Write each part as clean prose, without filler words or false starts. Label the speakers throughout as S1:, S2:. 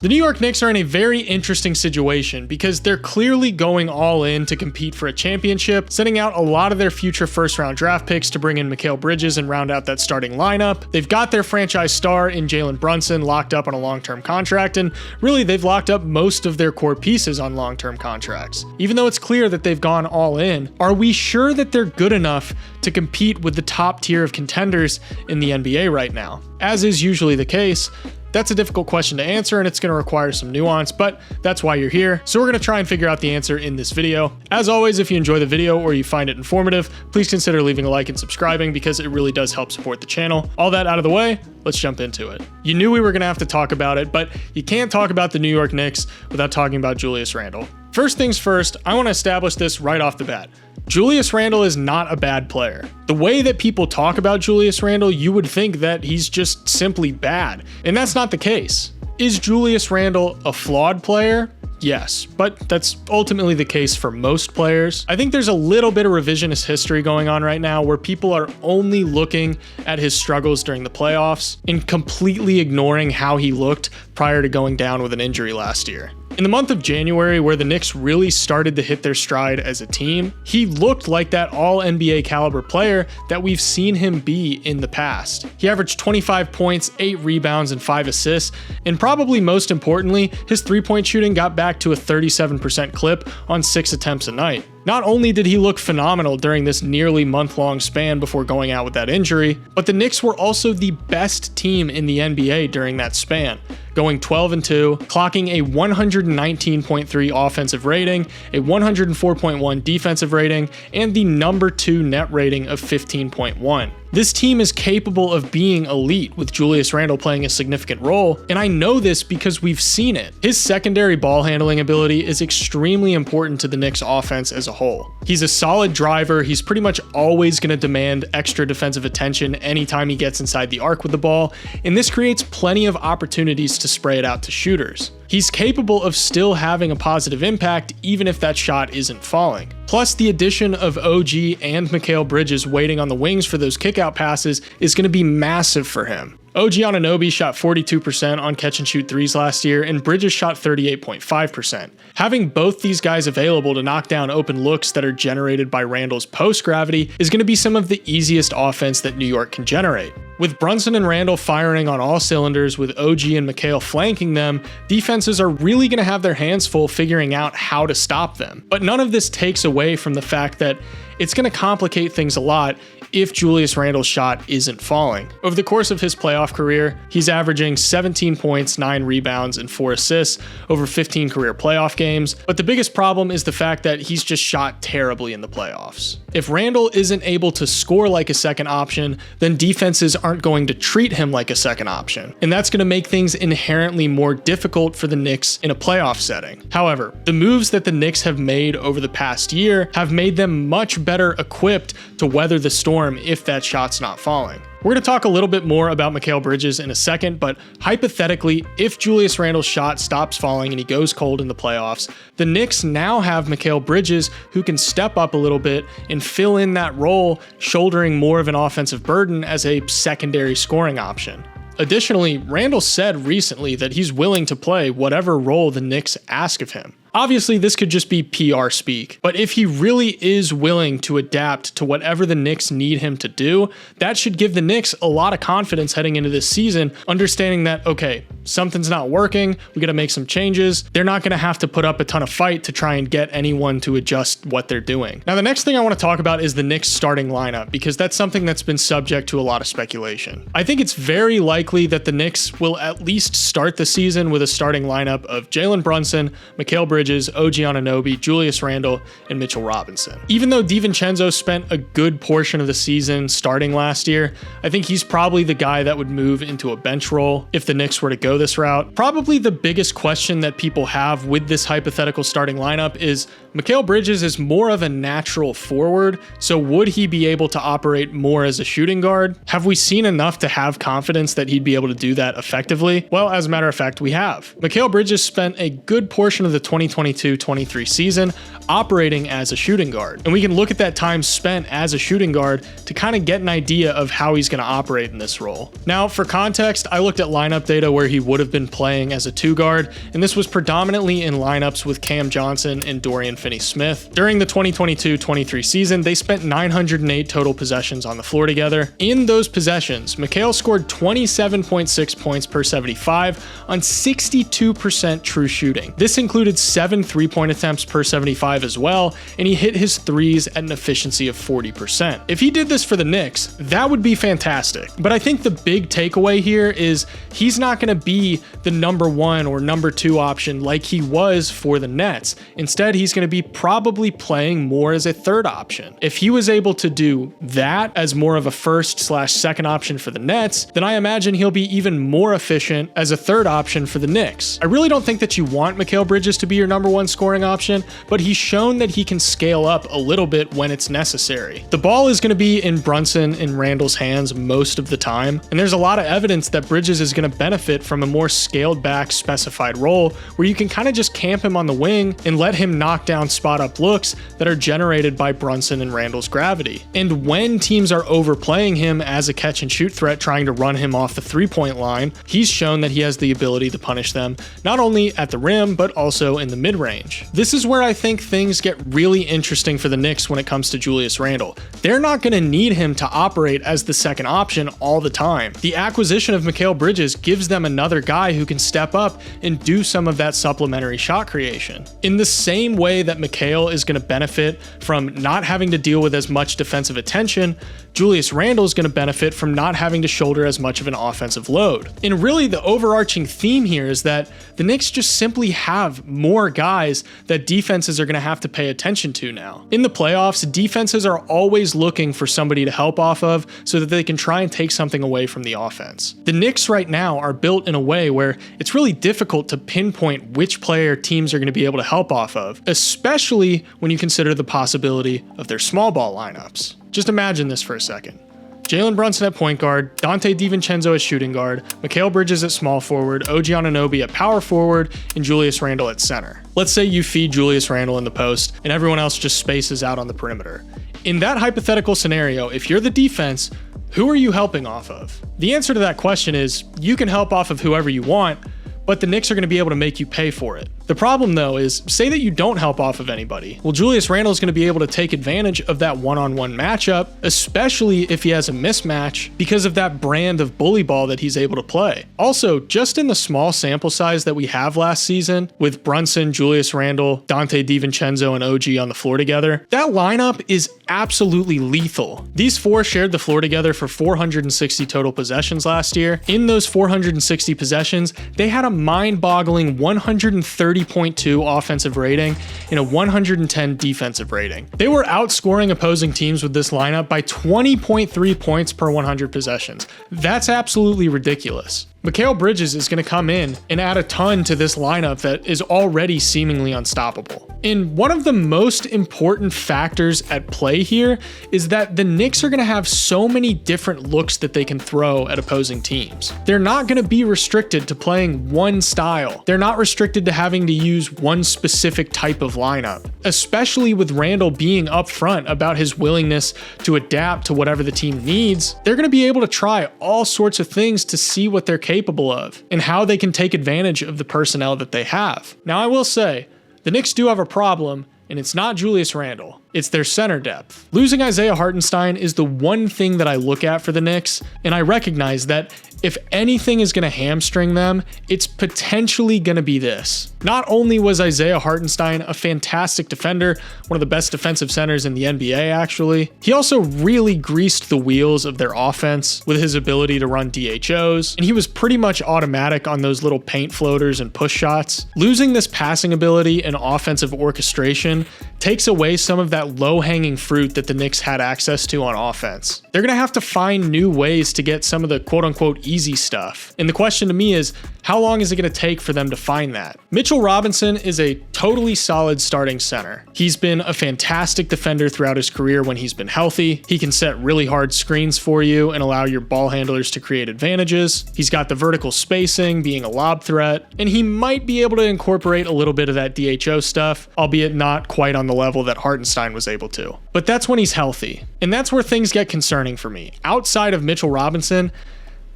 S1: The New York Knicks are in a very interesting situation because they're clearly going all in to compete for a championship, sending out a lot of their future first-round draft picks to bring in Mikal Bridges and round out that starting lineup. They've got their franchise star in Jalen Brunson locked up on a long-term contract, and really they've locked up most of their core pieces on long-term contracts. Even though it's clear that they've gone all in, are we sure that they're good enough to compete with the top tier of contenders in the NBA right now? As is usually the case, that's a difficult question to answer and it's going to require some nuance, but that's why you're here. So we're going to try and figure out the answer in this video. As always, if you enjoy the video or you find it informative, please consider leaving a like and subscribing because it really does help support the channel. All that out of the way, let's jump into it. You knew we were going to have to talk about it, but you can't talk about the New York Knicks without talking about Julius Randle. First things first, I want to establish this right off the bat. Julius Randle is not a bad player. The way that people talk about Julius Randle, you would think that he's just simply bad, and that's not the case. Is Julius Randle a flawed player? Yes, but that's ultimately the case for most players. I think there's a little bit of revisionist history going on right now where people are only looking at his struggles during the playoffs and completely ignoring how he looked prior to going down with an injury last year. In the month of January, where the Knicks really started to hit their stride as a team, he looked like that all-NBA caliber player that we've seen him be in the past. He averaged 25 points, 8 rebounds, and 5 assists, and probably most importantly, his three-point shooting got back to a 37% clip on 6 attempts a night. Not only did he look phenomenal during this nearly month-long span before going out with that injury, but the Knicks were also the best team in the NBA during that span, going 12-2, clocking a 119.3 offensive rating, a 104.1 defensive rating, and the number 2 net rating of 15.1. This team is capable of being elite with Julius Randle playing a significant role, and I know this because we've seen it. His secondary ball handling ability is extremely important to the Knicks offense as a whole. He's a solid driver, he's pretty much always going to demand extra defensive attention anytime he gets inside the arc with the ball, and this creates plenty of opportunities to spray it out to shooters. He's capable of still having a positive impact even if that shot isn't falling. Plus, the addition of OG and Mikal Bridges waiting on the wings for those kickout passes is going to be massive for him. OG Anunoby shot 42% on catch and shoot threes last year, and Bridges shot 38.5%. Having both these guys available to knock down open looks that are generated by Randle's post gravity is going to be some of the easiest offense that New York can generate. With Brunson and Randle firing on all cylinders with OG and Mikal flanking them, defenses are really going to have their hands full figuring out how to stop them. But none of this takes away from the fact that it's going to complicate things a lot if Julius Randle's shot isn't falling. Over the course of his playoff career, he's averaging 17 points, 9 rebounds, and 4 assists over 15 career playoff games, but the biggest problem is the fact that he's just shot terribly in the playoffs. If Randle isn't able to score like a second option, then defenses aren't going to treat him like a second option, and that's going to make things inherently more difficult for the Knicks in a playoff setting. However, the moves that the Knicks have made over the past year have made them much better equipped to weather the storm if that shot's not falling. We're going to talk a little bit more about Mikal Bridges in a second, but hypothetically, if Julius Randle's shot stops falling and he goes cold in the playoffs, the Knicks now have Mikal Bridges who can step up a little bit and fill in that role, shouldering more of an offensive burden as a secondary scoring option. Additionally, Randle said recently that he's willing to play whatever role the Knicks ask of him. Obviously, this could just be PR speak, but if he really is willing to adapt to whatever the Knicks need him to do, that should give the Knicks a lot of confidence heading into this season, understanding that, okay, something's not working, we gotta make some changes. They're not gonna have to put up a ton of fight to try and get anyone to adjust what they're doing. Now, the next thing I wanna talk about is the Knicks starting lineup, because that's something that's been subject to a lot of speculation. I think it's very likely that the Knicks will at least start the season with a starting lineup of Jalen Brunson, Mikal Bridges, OG Anunoby, Julius Randle, and Mitchell Robinson. Even though DiVincenzo spent a good portion of the season starting last year, I think he's probably the guy that would move into a bench role if the Knicks were to go this route. Probably the biggest question that people have with this hypothetical starting lineup is Mikal Bridges is more of a natural forward, so would he be able to operate more as a shooting guard? Have we seen enough to have confidence that he'd be able to do that effectively? Well, as a matter of fact, we have. Mikal Bridges spent a good portion of the 2020 2022-23 season operating as a shooting guard. And we can look at that time spent as a shooting guard to kind of get an idea of how he's going to operate in this role. Now, for context, I looked at lineup data where he would have been playing as a 2 guard, and this was predominantly in lineups with Cam Johnson and Dorian Finney-Smith. During the 2022-23 season, they spent 908 total possessions on the floor together. In those possessions, Mikal scored 27.6 points per 75 on 62% true shooting. This included 7 3-point attempts per 75 as well, and he hit his threes at an efficiency of 40%. If he did this for the Knicks, that would be fantastic. But I think the big takeaway here is he's not going to be the number 1 or number 2 option like he was for the Nets. Instead, he's going to be probably playing more as a 3rd option. If he was able to do that as more of a 1st/2nd option for the Nets, then I imagine he'll be even more efficient as a 3rd option for the Knicks. I really don't think that you want Mikal Bridges to be your number 1 scoring option, but he's shown that he can scale up a little bit when it's necessary. The ball is going to be in Brunson and Randle's hands most of the time, and there's a lot of evidence that Bridges is going to benefit from a more scaled back specified role where you can kind of just camp him on the wing and let him knock down spot up looks that are generated by Brunson and Randle's gravity. And when teams are overplaying him as a catch and shoot threat trying to run him off the 3-point line, he's shown that he has the ability to punish them not only at the rim but also in the mid-range. This is where I think things get really interesting for the Knicks when it comes to Julius Randle. They're not going to need him to operate as the 2nd option all the time. The acquisition of Mikal Bridges gives them another guy who can step up and do some of that supplementary shot creation. In the same way that Mikal is going to benefit from not having to deal with as much defensive attention, Julius Randle is going to benefit from not having to shoulder as much of an offensive load. And really the overarching theme here is that the Knicks just simply have more guys that defenses are going to have to pay attention to now. In the playoffs, defenses are always looking for somebody to help off of so that they can try and take something away from the offense. The Knicks right now are built in a way where it's really difficult to pinpoint which player teams are going to be able to help off of, especially when you consider the possibility of their small ball lineups. Just imagine this for a second. Jalen Brunson at point guard, Donte DiVincenzo at shooting guard, Mikal Bridges at small forward, OG Anunoby at power forward, and Julius Randle at center. Let's say you feed Julius Randle in the post and everyone else just spaces out on the perimeter. In that hypothetical scenario, if you're the defense, who are you helping off of? The answer to that question is you can help off of whoever you want, but the Knicks are going to be able to make you pay for it. The problem though is, say that you don't help off of anybody. Well, Julius Randle is going to be able to take advantage of that one-on-one matchup, especially if he has a mismatch because of that brand of bully ball that he's able to play. Also, just in the small sample size that we have last season with Brunson, Julius Randle, Donte DiVincenzo, and OG on the floor together, that lineup is absolutely lethal. These 4 shared the floor together for 460 total possessions last year. In those 460 possessions, they had a mind-boggling 130.2 offensive rating and a 110 defensive rating. They were outscoring opposing teams with this lineup by 20.3 points per 100 possessions. That's absolutely ridiculous. Mikal Bridges is going to come in and add a ton to this lineup that is already seemingly unstoppable. And one of the most important factors at play here is that the Knicks are going to have so many different looks that they can throw at opposing teams. They're not going to be restricted to playing one style. They're not restricted to having to use one specific type of lineup, especially with Randle being upfront about his willingness to adapt to whatever the team needs. They're going to be able to try all sorts of things to see what they're capable of and how they can take advantage of the personnel that they have. Now, I will say, the Knicks do have a problem, and it's not Julius Randle. It's their center depth. Losing 𝙖𝙗𝙤𝙪 is the one thing that I look at for the Knicks, and I recognize that if anything is going to hamstring them, it's potentially going to be this. Not only was 𝙖𝙗𝙤𝙪 a fantastic defender, one of the best defensive centers in the NBA actually, he also really greased the wheels of their offense with his ability to run DHOs, and he was pretty much automatic on those little paint floaters and push shots. Losing this passing ability and offensive orchestration takes away some of that that low-hanging fruit that the Knicks had access to on offense. They're going to have to find new ways to get some of the quote-unquote easy stuff. And the question to me is, how long is it going to take for them to find that? Mitchell Robinson is a totally solid starting center. He's been a fantastic defender throughout his career when he's been healthy. He can set really hard screens for you and allow your ball handlers to create advantages. He's got the vertical spacing, being a lob threat, and he might be able to incorporate a little bit of that DHO stuff, albeit not quite on the level that 𝙖𝙗𝙤𝙪 was able to. But that's when he's healthy. And that's where things get concerning for me. Outside of Mitchell Robinson,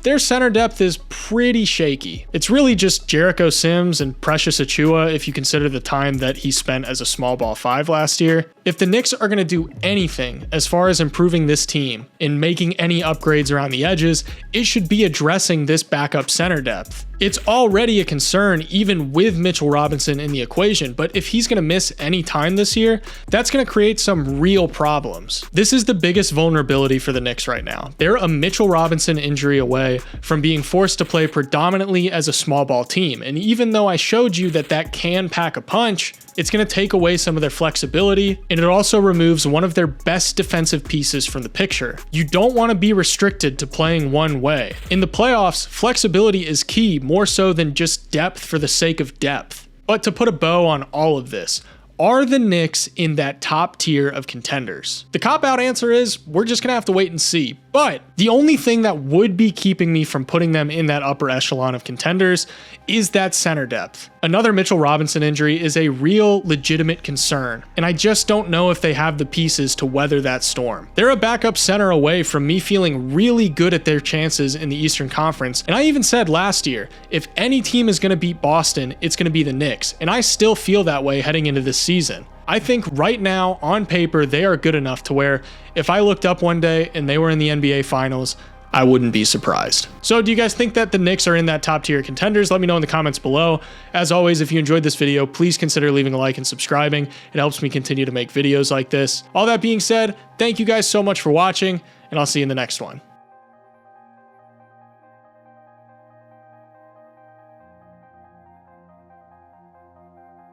S1: their center depth is pretty shaky. It's really just Jericho Sims and Precious Achiuwa if you consider the time that he spent as a small ball 5 last year. If the Knicks are going to do anything as far as improving this team and making any upgrades around the edges, it should be addressing this backup center depth. It's already a concern even with Mitchell Robinson in the equation, but if he's going to miss any time this year, that's going to create some real problems. This is the biggest vulnerability for the Knicks right now. They're a Mitchell Robinson injury away from being forced to play predominantly as a small ball team, and even though I showed you that that can pack a punch, it's going to take away some of their flexibility, and it also removes one of their best defensive pieces from the picture. You don't want to be restricted to playing one way. In the playoffs, flexibility is key more so than just depth for the sake of depth. But to put a bow on all of this, are the Knicks in that top tier of contenders? The cop-out answer is, we're just gonna have to wait and see. But the only thing that would be keeping me from putting them in that upper echelon of contenders is that center depth. Another Mitchell Robinson injury is a real legitimate concern, and I just don't know if they have the pieces to weather that storm. They're a backup center away from me feeling really good at their chances in the Eastern Conference, and I even said last year, if any team is gonna beat Boston, it's gonna be the Knicks, and I still feel that way heading into this season. I think right now, on paper, they are good enough to where if I looked up one day and they were in the NBA Finals, I wouldn't be surprised. So do you guys think that the Knicks are in that top tier contenders? Let me know in the comments below. As always, if you enjoyed this video, please consider leaving a like and subscribing. It helps me continue to make videos like this. All that being said, thank you guys so much for watching, and I'll see you in the next one.